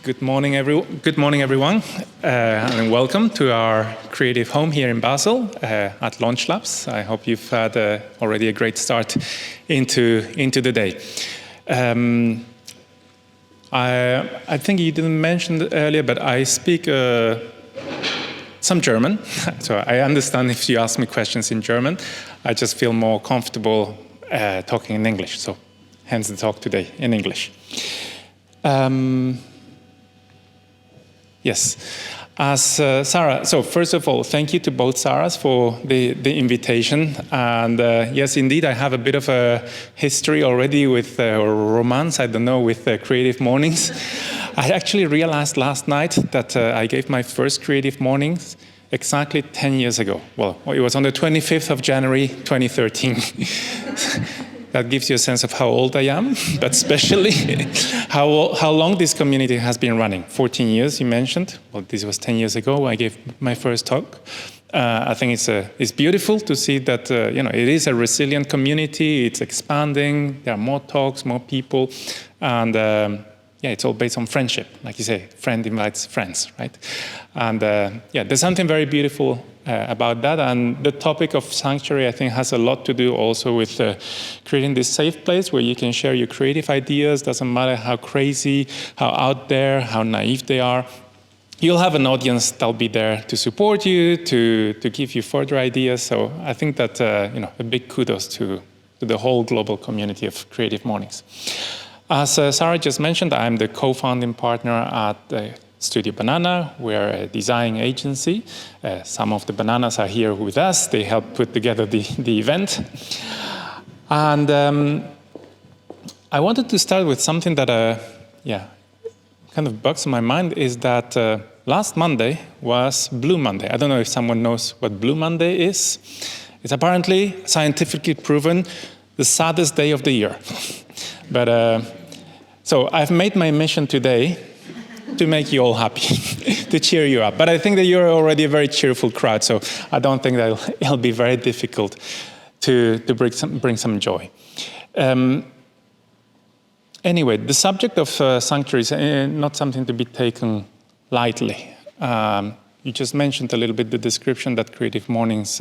Good morning, everyone, and welcome to our creative home here in Basel at Launch Labs. I hope you've had already a great start into the day. I think you didn't mention it earlier, but I speak some German, so I understand if you ask me questions in German. I just feel more comfortable talking in English, so hence the talk today in English. Yes, as Sarah, so first of all, thank you to both Sarahs for the invitation. And yes, indeed, I have a bit of a history already with romance, I don't know, with Creative Mornings. I actually realized last night that I gave my first Creative Mornings exactly 10 years ago. Well, it was on the 25th of January, 2013. That gives you a sense of how old I am, but especially how long this community has been running. 14 years, you mentioned. Well, this was 10 years ago. I gave my first talk. I think it's beautiful to see that it is a resilient community. It's expanding. There are more talks, more people, and it's all based on friendship. Like you say, friend invites friends, right? And there's something very beautiful about that. And the topic of sanctuary, I think, has a lot to do also with creating this safe place where you can share your creative ideas. Doesn't matter how crazy, how out there, how naive they are. You'll have an audience that'll be there to support you, to give you further ideas. So I think that a big kudos to the whole global community of Creative Mornings. As Sarah just mentioned, I'm the co-founding partner at Studio Banana. We're a design agency. Some of the bananas are here with us. They helped put together the event. And I wanted to start with something that kind of bugs in my mind, is that last Monday was Blue Monday. I don't know if someone knows what Blue Monday is. It's apparently scientifically proven the saddest day of the year. But so I've made my mission today to make you all happy, to cheer you up. But I think that you're already a very cheerful crowd, so I don't think that it'll be very difficult to bring some joy. Anyway, the subject of sanctuary is not something to be taken lightly. You just mentioned a little bit the description that Creative Mornings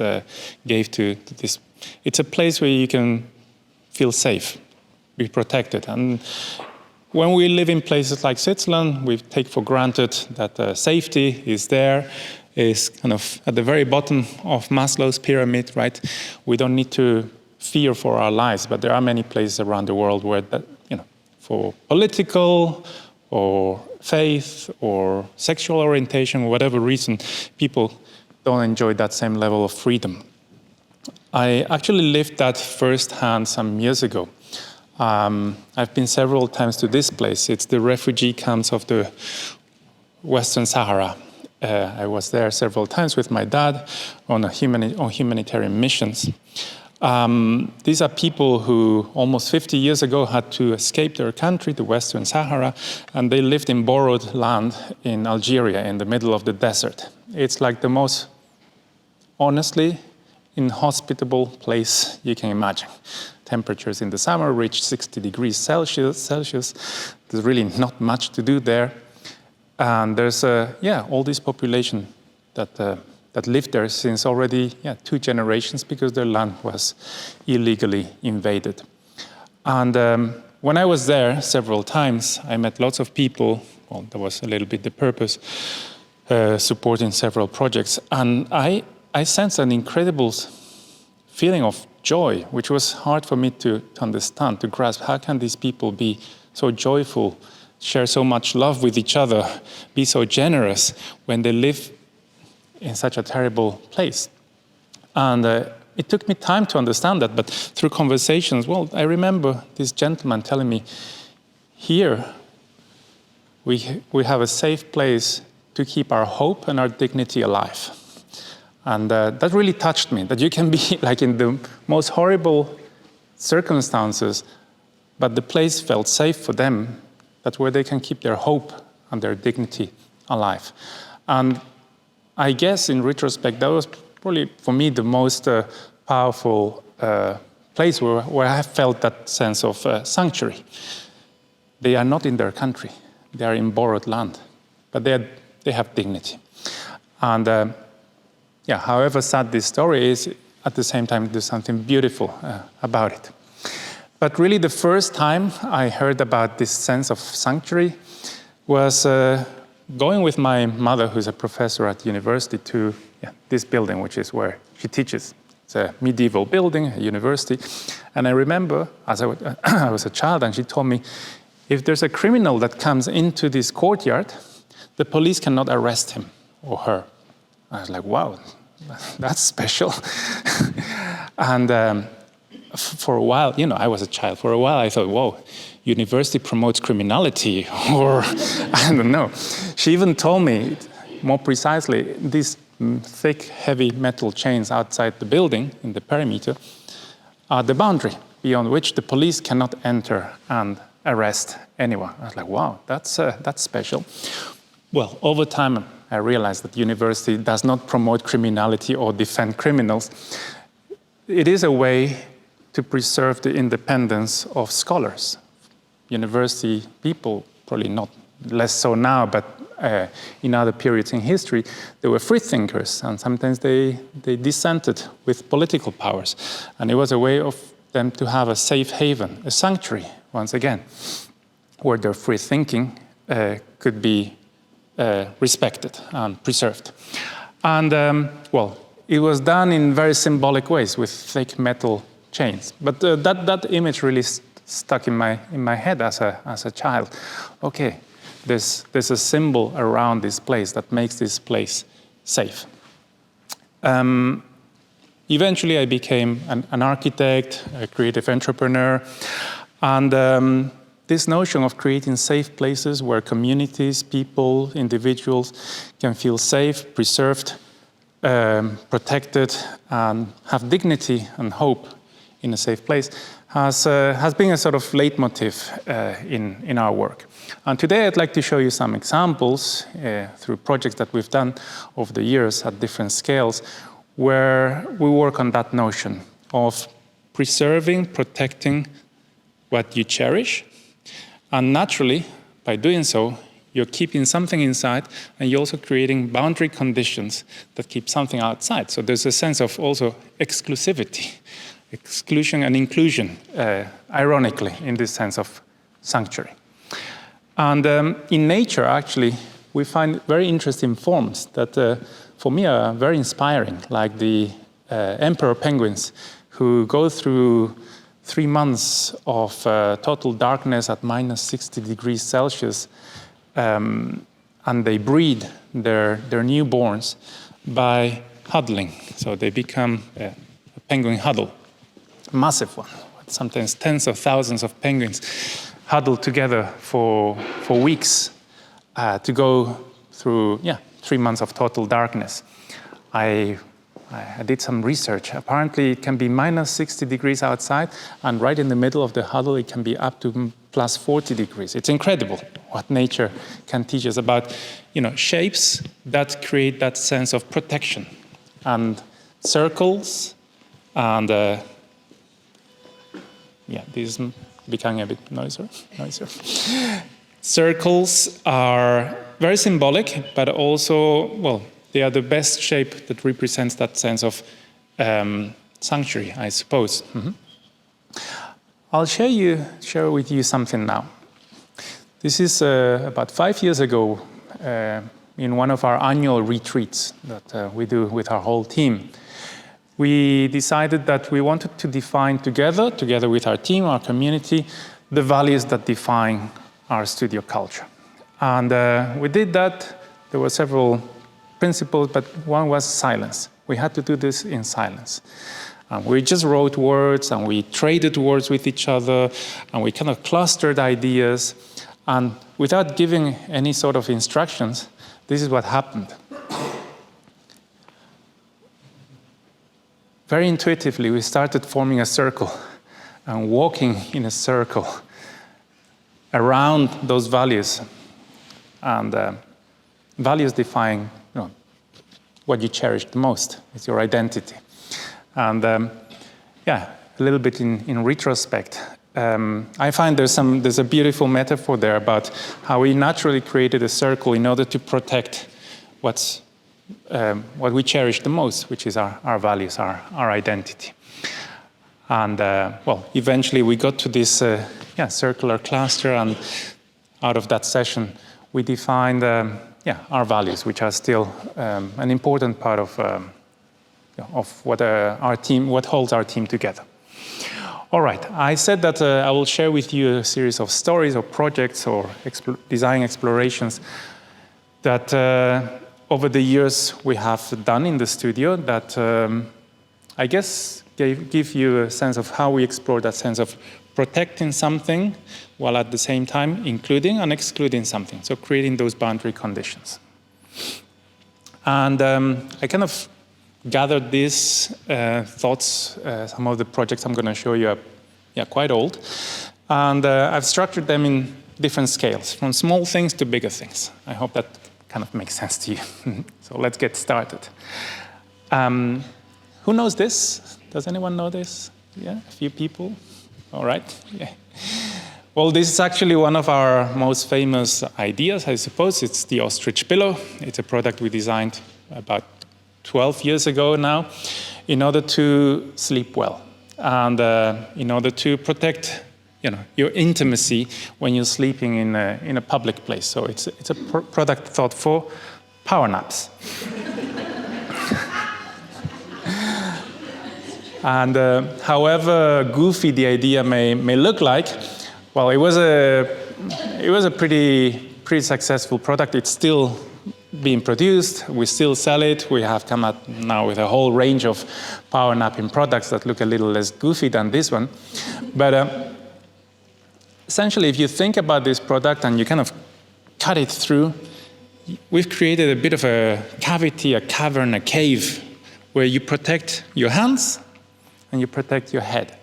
gave to this. It's a place where you can feel safe, be protected. And when we live in places like Switzerland, we take for granted that safety is there, is kind of at the very bottom of Maslow's pyramid, right? We don't need to fear for our lives, but there are many places around the world where that, for political or faith or sexual orientation, or whatever reason, people don't enjoy that same level of freedom. I actually lived that firsthand some years ago. I've been several times to this place. It's the refugee camps of the Western Sahara. I was there several times with my dad on humanitarian missions. These are people who almost 50 years ago had to escape their country, the Western Sahara, and they lived in borrowed land in Algeria in the middle of the desert. It's like the most, honestly, inhospitable place you can imagine. Temperatures in the summer reach 60 degrees Celsius. There's really not much to do there. And there's all this population that lived there since already 2 generations because their land was illegally invaded. And when I was there several times, I met lots of people. Well, that was a little bit the purpose, supporting several projects. And I sensed an incredible feeling of joy, which was hard for me to understand, to grasp. How can these people be so joyful, share so much love with each other, be so generous when they live in such a terrible place? And it took me time to understand that, but through conversations, I remember this gentleman telling me, here we have a safe place to keep our hope and our dignity alive. And that really touched me, that you can be like in the most horrible circumstances, but the place felt safe for them. That's where they can keep their hope and their dignity alive. And I guess in retrospect, that was probably for me the most powerful place where I have felt that sense of sanctuary. They are not in their country. they are in borrowed land, but they have dignity. And however sad this story is, at the same time, there's something beautiful about it. But really the first time I heard about this sense of sanctuary was going with my mother, who's a professor at university, to this building, which is where she teaches. It's a medieval building, a university. And I remember, as I was a child, and she told me, if there's a criminal that comes into this courtyard, the police cannot arrest him or her. I was like, wow, that's special. And for a while, I was a child. For a while, I thought, whoa, university promotes criminality, or I don't know. She even told me, more precisely, these thick, heavy metal chains outside the building, in the perimeter, are the boundary beyond which the police cannot enter and arrest anyone. I was like, wow, that's special. Well, over time, I realized that university does not promote criminality or defend criminals. It is a way to preserve the independence of scholars. University people, probably not less so now, but in other periods in history, they were free thinkers, and sometimes they dissented with political powers. And it was a way of them to have a safe haven, a sanctuary, once again, where their free thinking could be respected and preserved. And it was done in very symbolic ways with thick metal chains. But that image really stuck in my head as a child. Okay, there's a symbol around this place that makes this place safe. Eventually, I became an architect, a creative entrepreneur, and this notion of creating safe places where communities, people, individuals can feel safe, preserved, protected, and have dignity and hope in a safe place has been a sort of leitmotiv in our work. And today I'd like to show you some examples through projects that we've done over the years at different scales, where we work on that notion of preserving, protecting what you cherish. And naturally, by doing so, you're keeping something inside, and you're also creating boundary conditions that keep something outside. So there's a sense of also exclusivity, exclusion and inclusion, ironically, in this sense of sanctuary. And in nature, actually, we find very interesting forms that, for me, are very inspiring, like the emperor penguins, who go through 3 months of total darkness at minus 60 degrees Celsius, and they breed their newborns by huddling. So they become a penguin huddle, a massive one. Sometimes tens of thousands of penguins huddle together for weeks to go through 3 months of total darkness. I did some research. Apparently, it can be minus 60 degrees outside, and right in the middle of the huddle, it can be up to plus 40 degrees. It's incredible what nature can teach us about, shapes that create that sense of protection, and circles, and this is becoming a bit noisier. Circles are very symbolic, but also, they are the best shape that represents that sense of sanctuary, I suppose. Mm-hmm. I'll share with you something now. This is about 5 years ago in one of our annual retreats that we do with our whole team. We decided that we wanted to define together with our team, our community, the values that define our studio culture. And we did that. There were several principles, but one was silence. We had to do this in silence. We just wrote words, and we traded words with each other, and we kind of clustered ideas. And without giving any sort of instructions, this is what happened. Very intuitively, we started forming a circle and walking in a circle around those values. And values define what you cherish the most. It's your identity. And a little bit in retrospect, I find there's a beautiful metaphor there about how we naturally created a circle in order to protect what we cherish the most, which is our values, our identity. And well, eventually we got to this circular cluster, and out of that session, we defined our values, which are still an important part of what holds our team together. All right, I said that I will share with you a series of stories or projects or design explorations that over the years we have done in the studio that I guess give you a sense of how we explore that sense of protecting something while at the same time including and excluding something, so creating those boundary conditions. And I kind of gathered these thoughts. Some of the projects I'm going to show you are quite old. And I've structured them in different scales, from small things to bigger things. I hope that kind of makes sense to you. So let's get started. Who knows this? Does anyone know this? Yeah, a few people? All right. Yeah. Well, this is actually one of our most famous ideas, I suppose. It's the ostrich pillow. It's a product we designed about 12 years ago now, in order to sleep well and in order to protect, your intimacy when you're sleeping in a public place. So it's a product thought for power naps. And however goofy the idea may look like, well, it was a pretty successful product. It's still being produced. We still sell it. We have come out now with a whole range of power napping products that look a little less goofy than this one. But essentially, if you think about this product and you kind of cut it through, we've created a bit of a cavity, a cavern, a cave, where you protect your hands and you protect your head.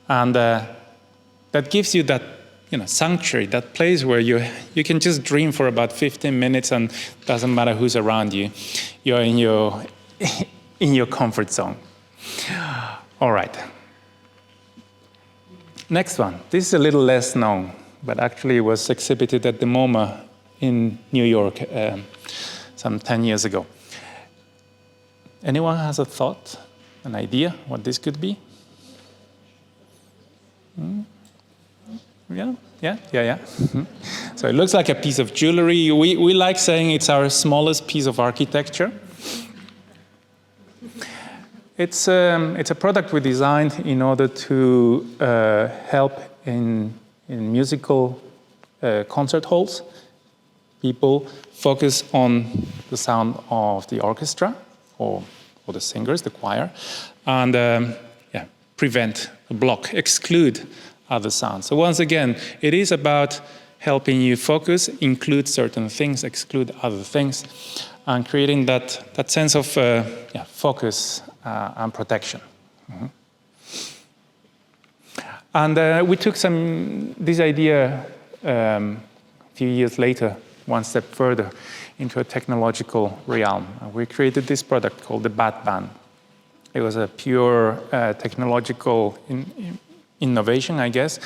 And that gives you that sanctuary, that place where you can just dream for about 15 minutes and it doesn't matter who's around you. You're in your comfort zone. All right. Next one. This is a little less known, but actually was exhibited at the MoMA in New York some 10 years ago. Anyone has a thought, an idea what this could be? Yeah. So it looks like a piece of jewelry. We like saying it's our smallest piece of architecture. It's a product we designed in order to help in musical concert halls. People focus on the sound of the orchestra or the singers, the choir, and prevent, block, exclude other sounds. So once again, it is about helping you focus, include certain things, exclude other things, and creating that sense of focus and protection. Mm-hmm. And we took this idea a few years later, one step further, into a technological realm. We created this product called the Bat Band. It was a pure technological innovation, I guess.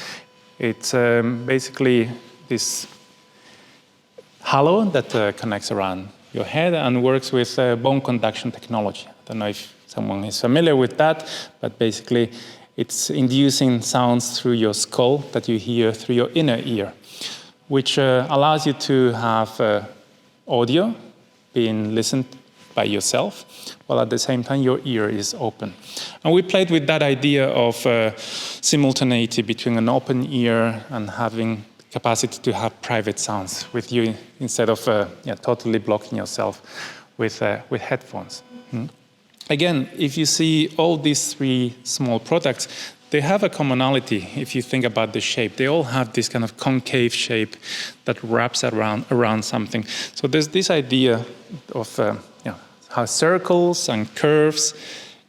It's basically this halo that connects around your head and works with bone conduction technology. I don't know if someone is familiar with that, but basically it's inducing sounds through your skull that you hear through your inner ear, which allows you to have audio being listened by yourself, while at the same time your ear is open. And we played with that idea of simultaneity between an open ear and having capacity to have private sounds with you instead of totally blocking yourself with headphones. Again, if you see all these three small products, they have a commonality if you think about the shape. They all have this kind of concave shape that wraps around something. So there's this idea of how circles and curves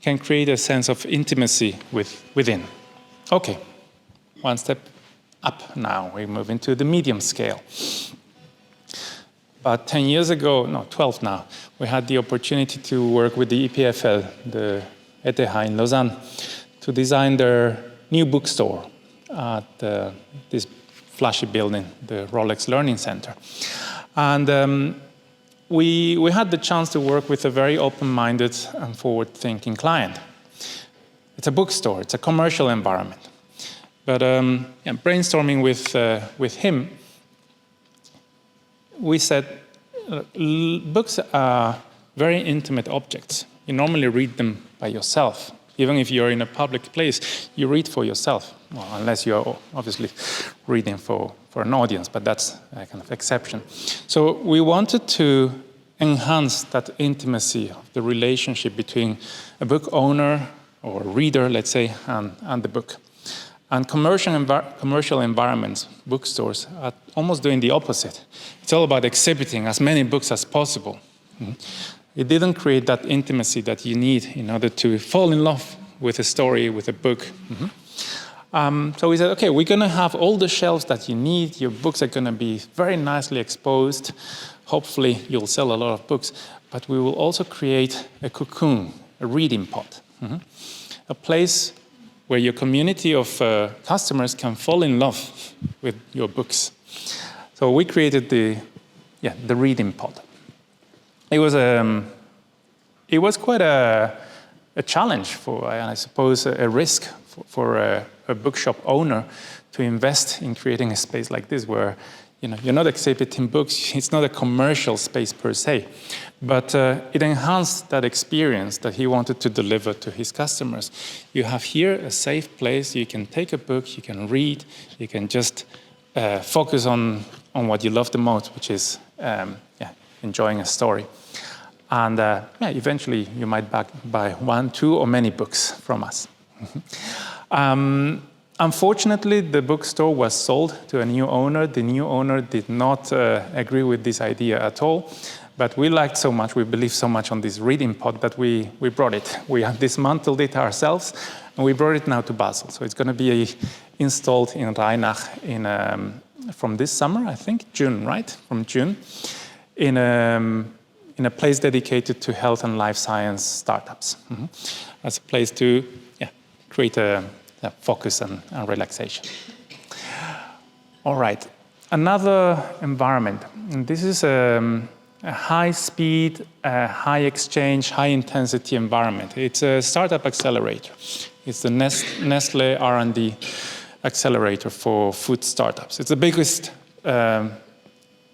can create a sense of intimacy within. Okay, one step up now. We move into the medium scale. About 10 years ago, no, 12 now, we had the opportunity to work with the EPFL, the ETH in Lausanne, to design their new bookstore. at this flashy building, the Rolex Learning Center. And we had the chance to work with a very open-minded and forward-thinking client. It's a bookstore, it's a commercial environment. But brainstorming with him, we said, books are very intimate objects. You normally read them by yourself. Even if you're in a public place, you read for yourself. Well, unless you're obviously reading for an audience, but that's a kind of exception. So we wanted to enhance that intimacy of the relationship between a book owner or reader, let's say, and the book. And commercial environments, bookstores, are almost doing the opposite. It's all about exhibiting as many books as possible. It didn't create that intimacy that you need in order to fall in love with a story, with a book. So we said, okay, we're going to have all the shelves that you need. Your books are going to be very nicely exposed. Hopefully, you'll sell a lot of books. But we will also create a cocoon, a reading pod, a place where your community of customers can fall in love with your books. So we created the reading pod. It was quite a challenge for, and I suppose a risk for a bookshop owner to invest in creating a space like this, where you're not exhibiting books. It's not a commercial space per se, but it enhanced that experience that he wanted to deliver to his customers. You have here a safe place. You can take a book, you can read, you can just focus on what you love the most, which is enjoying a story. And eventually you might buy one, two, or many books from us. Unfortunately, the bookstore was sold to a new owner. The new owner did not agree with this idea at all. But we liked so much, we believed so much on this reading pod that we brought it. We have dismantled it ourselves, and we brought it now to Basel. So it's going to be installed in Rheinach from this summer, I think, June, right? From June, in a place dedicated to health and life science startups. As a place to create a focus and relaxation. All right, another environment. And this is a high-speed, high-exchange, high-intensity environment. It's a startup accelerator. It's the Nestle R&D accelerator for food startups. It's the biggest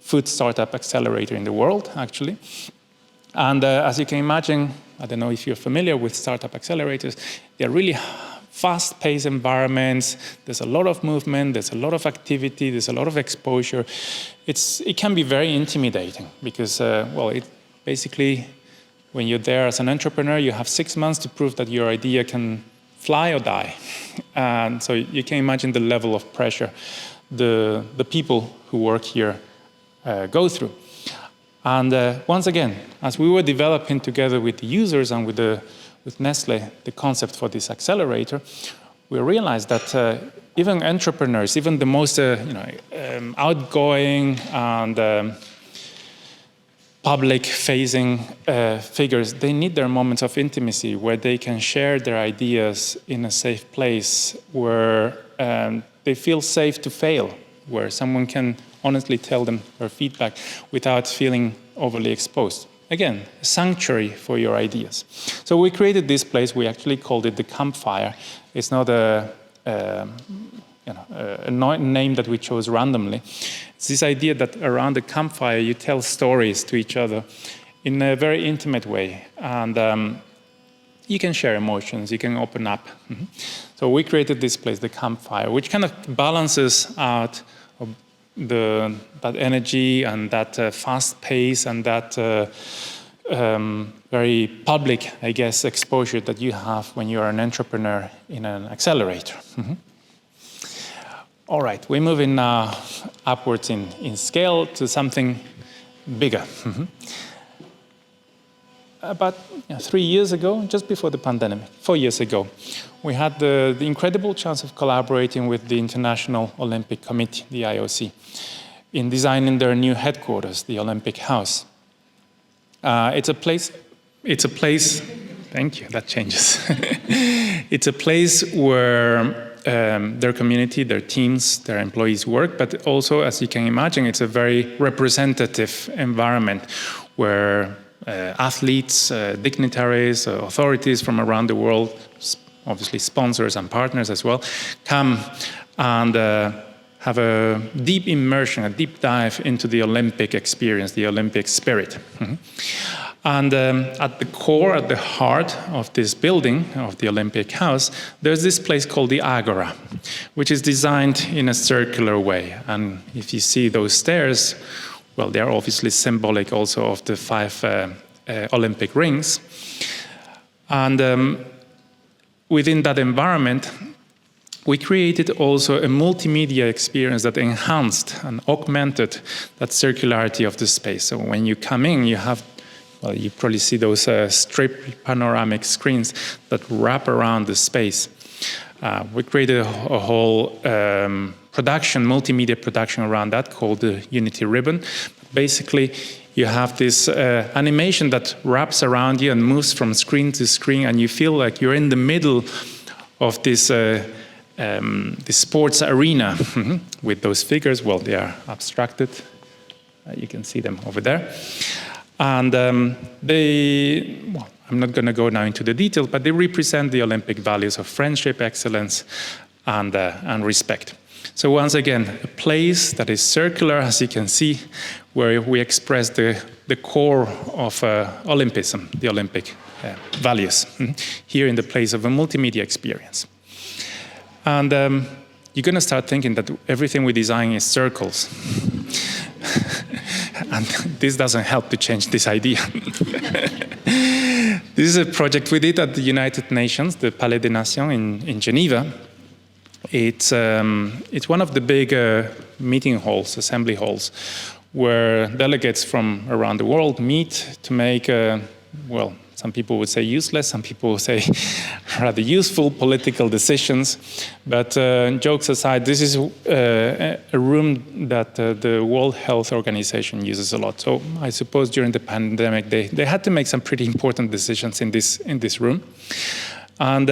food startup accelerator in the world, actually. And as you can imagine, I don't know if you're familiar with startup accelerators, they're really fast-paced environments. There's a lot of movement, there's a lot of activity, there's a lot of exposure. It can be very intimidating because, it basically, when you're there as an entrepreneur, you have 6 months to prove that your idea can fly or die. And so you can imagine the level of pressure the people who work here go through. And once again, as we were developing together with the users and with Nestle the concept for this accelerator, we realized that even entrepreneurs, even the most outgoing and public-facing figures, they need their moments of intimacy where they can share their ideas in a safe place, where they feel safe to fail, where someone can honestly tell them their feedback without feeling overly exposed. Again, a sanctuary for your ideas. So we created this place. We actually called it the campfire. It's not a name that we chose randomly. It's this idea that around the campfire you tell stories to each other in a very intimate way, and you can share emotions. You can open up. So we created this place, the campfire, which kind of balances out that energy and that fast pace and that very public, I guess, exposure that you have when you're an entrepreneur in an accelerator. All right, we're moving now upwards in scale to something bigger. About 3 years ago, just before the pandemic, 4 years ago, we had the incredible chance of collaborating with the International Olympic Committee, the IOC, in designing their new headquarters, the Olympic House. It's a place, thank you, that changes. It's a place where their community, their teams, their employees work, but also, as you can imagine, it's a very representative environment where athletes, dignitaries, authorities from around the world, obviously sponsors and partners as well, come and have a deep immersion, a deep dive into the Olympic experience, the Olympic spirit. And at the core, at the heart of this building, of the Olympic House, there's this place called the Agora, which is designed in a circular way. And if you see those stairs, well, they're obviously symbolic also of the 5 Olympic rings. And within that environment, we created also a multimedia experience that enhanced and augmented that circularity of the space. So when you come in, you have, well, you probably see those strip panoramic screens that wrap around the space. We created a whole production, multimedia production around that called the Unity Ribbon. Basically, you have this animation that wraps around you and moves from screen to screen, and you feel like you're in the middle of this sports arena with those figures. Well, they are abstracted. You can see them over there. And well, I'm not going to go now into the details, but they represent the Olympic values of friendship, excellence, and respect. So once again, a place that is circular, as you can see, where we express the core of Olympism, the Olympic values, here in the place of a multimedia experience. And you're going to start thinking that everything we design is circles. And this doesn't help to change this idea. This is a project we did at the United Nations, the Palais des Nations in Geneva. It's one of the big meeting halls, assembly halls, where delegates from around the world meet to make, well, some people would say useless, some people would say rather useful political decisions. But jokes aside, this is a room that the World Health Organization uses a lot. So I suppose during the pandemic, they had to make some pretty important decisions in this room. And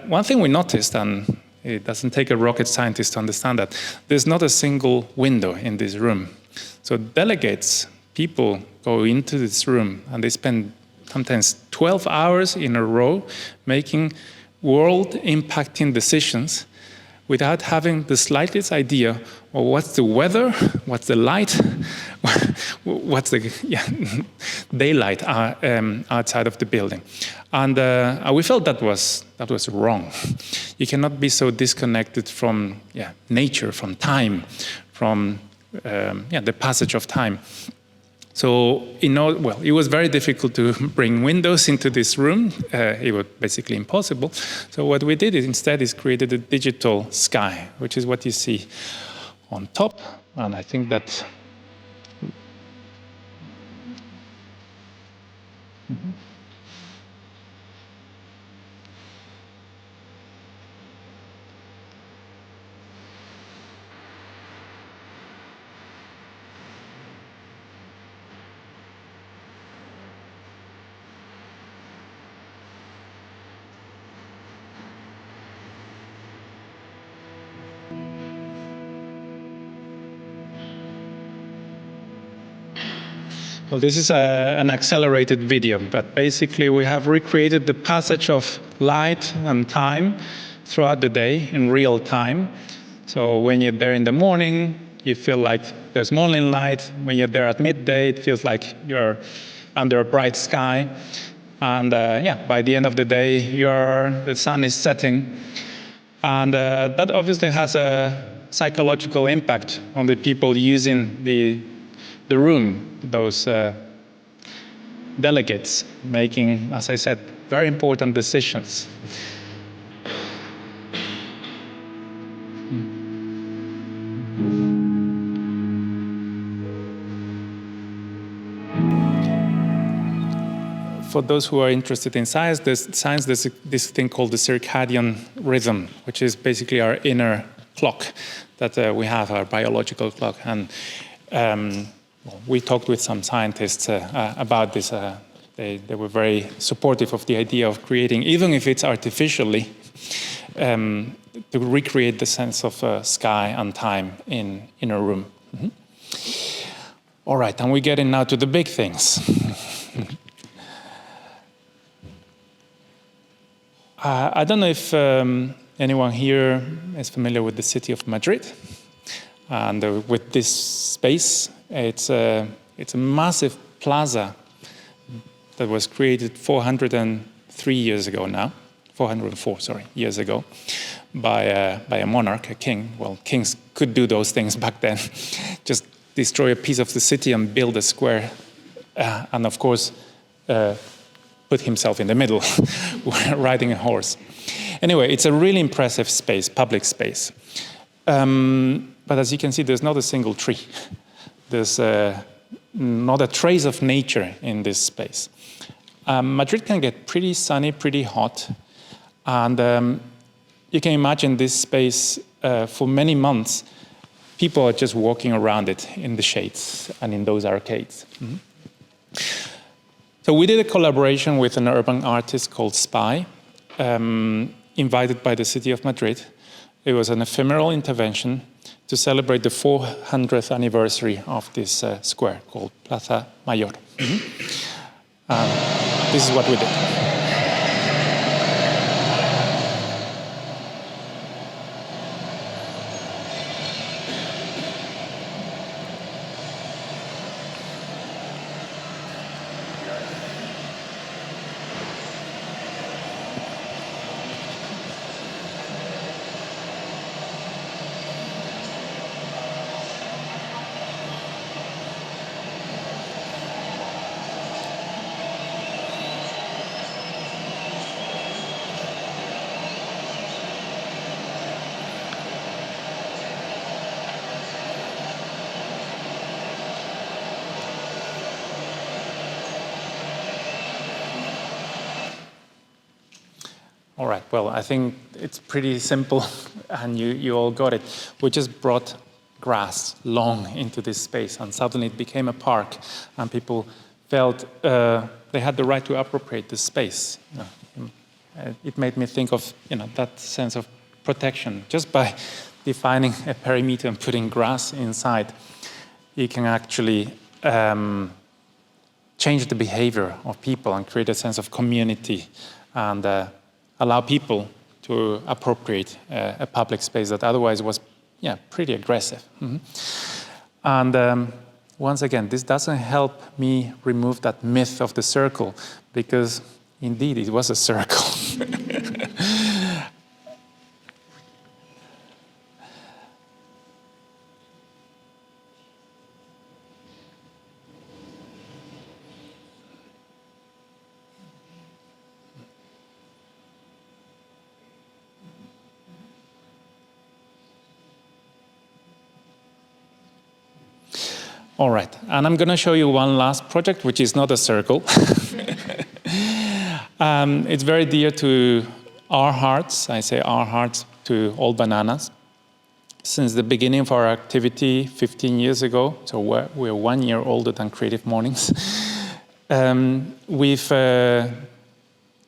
one thing we noticed, and it doesn't take a rocket scientist to understand that, there's not a single window in this room. So delegates, people go into this room and they spend sometimes 12 hours in a row making world-impacting decisions without having the slightest idea of what's the weather, what's the light, what's the daylight outside of the building. And we felt that was wrong. You cannot be so disconnected from nature, from time, from the passage of time. So, it was very difficult to bring windows into this room. It was basically impossible. So what we did instead is created a digital sky, which is what you see on top. And I think that... Well, this is an accelerated video, but basically we have recreated the passage of light and time throughout the day in real time. So when you're there in the morning, you feel like there's morning light. When you're there at midday, it feels like you're under a bright sky. And by the end of the day, the sun is setting. And that obviously has a psychological impact on the people using the room, those delegates making, as I said, very important decisions. For those who are interested in science, there's this thing called the circadian rhythm, which is basically our inner clock that we have, our biological clock. And we talked with some scientists about this. They were very supportive of the idea of creating, even if it's artificially, to recreate the sense of sky and time in a room. All right, and we're getting now to the big things. I don't know if anyone here is familiar with the city of Madrid, and with this space, it's a massive plaza that was created 403 years ago now, 404, sorry, years ago, by a monarch, a king. Well, kings could do those things back then, just destroy a piece of the city and build a square, and of course, put himself in the middle, riding a horse. Anyway, it's a really impressive space, public space. But as you can see, there's not a single tree. There's not a trace of nature in this space. Madrid can get pretty sunny, pretty hot. And you can imagine this space for many months, people are just walking around it in the shades and in those arcades. So we did a collaboration with an urban artist called Spy, invited by the city of Madrid. It was an ephemeral intervention to celebrate the 400th anniversary of this square called Plaza Mayor. This is what we did. All right, well, I think it's pretty simple, and you all got it. We just brought grass long into this space, and suddenly it became a park, and people felt they had the right to appropriate this space. It made me think of that sense of protection. Just by defining a perimeter and putting grass inside, you can actually change the behavior of people and create a sense of community, and allow people to appropriate a public space that otherwise was pretty aggressive. And once again, this doesn't help me remove that myth of the circle, because indeed it was a circle. All right, and I'm going to show you one last project, which is not a circle. It's very dear to our hearts. I say our hearts to all bananas. Since the beginning of our activity 15 years ago, so we're 1 year older than Creative Mornings, we've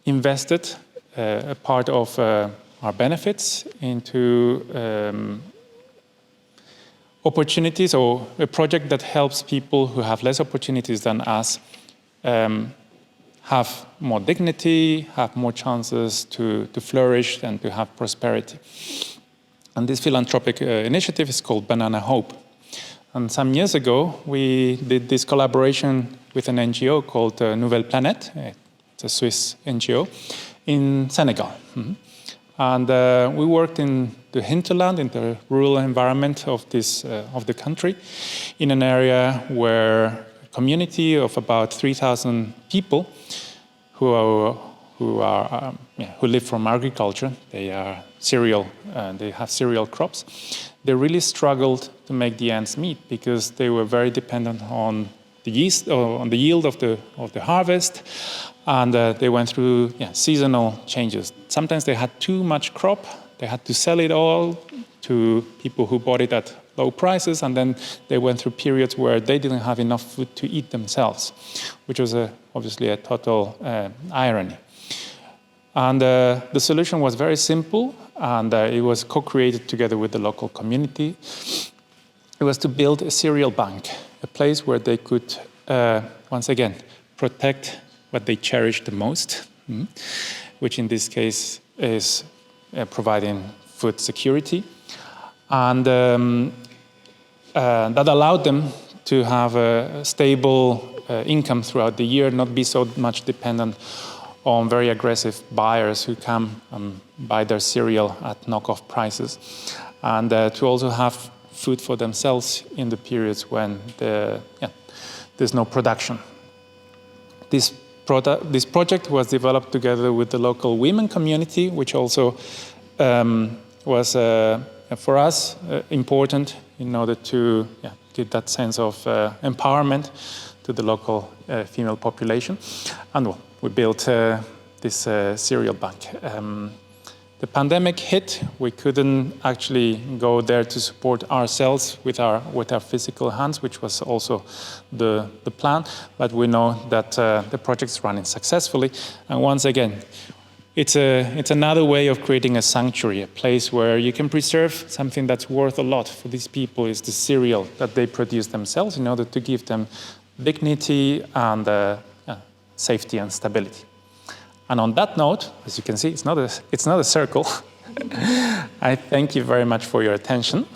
invested a part of our benefits into opportunities, or a project that helps people who have less opportunities than us have more dignity, have more chances to flourish and to have prosperity. And this philanthropic initiative is called Banana Hope. And some years ago, we did this collaboration with an NGO called Nouvelle Planète. It's a Swiss NGO in Senegal. And we worked in the hinterland, in the rural environment of the country, in an area where a community of about 3,000 people who live from agriculture. They are they have cereal crops. They really struggled to make the ends meet because they were very dependent on the yield of the harvest, and they went through seasonal changes. Sometimes they had too much crop. They had to sell it all to people who bought it at low prices, and then they went through periods where they didn't have enough food to eat themselves, which was obviously a total irony. And the solution was very simple. and it was co-created together with the local community. It was to build a cereal bank, a place where they could, once again, protect what they cherish the most, which in this case is providing food security. And that allowed them to have a stable income throughout the year, not be so much dependent on very aggressive buyers who come and buy their cereal at knockoff prices, and to also have food for themselves in the periods when there's no production. This project was developed together with the local women community, which also was for us important in order to give that sense of empowerment to the local female population. And well, we built this cereal bank. The pandemic hit. We couldn't actually go there to support ourselves with our physical hands, which was also the plan. But we know that the project's running successfully. And once again, it's another way of creating a sanctuary, a place where you can preserve something that's worth a lot for these people, is the cereal that they produce themselves, in order to give them dignity and safety and stability. And on that note, as you can see, it's not a circle. I thank you very much for your attention.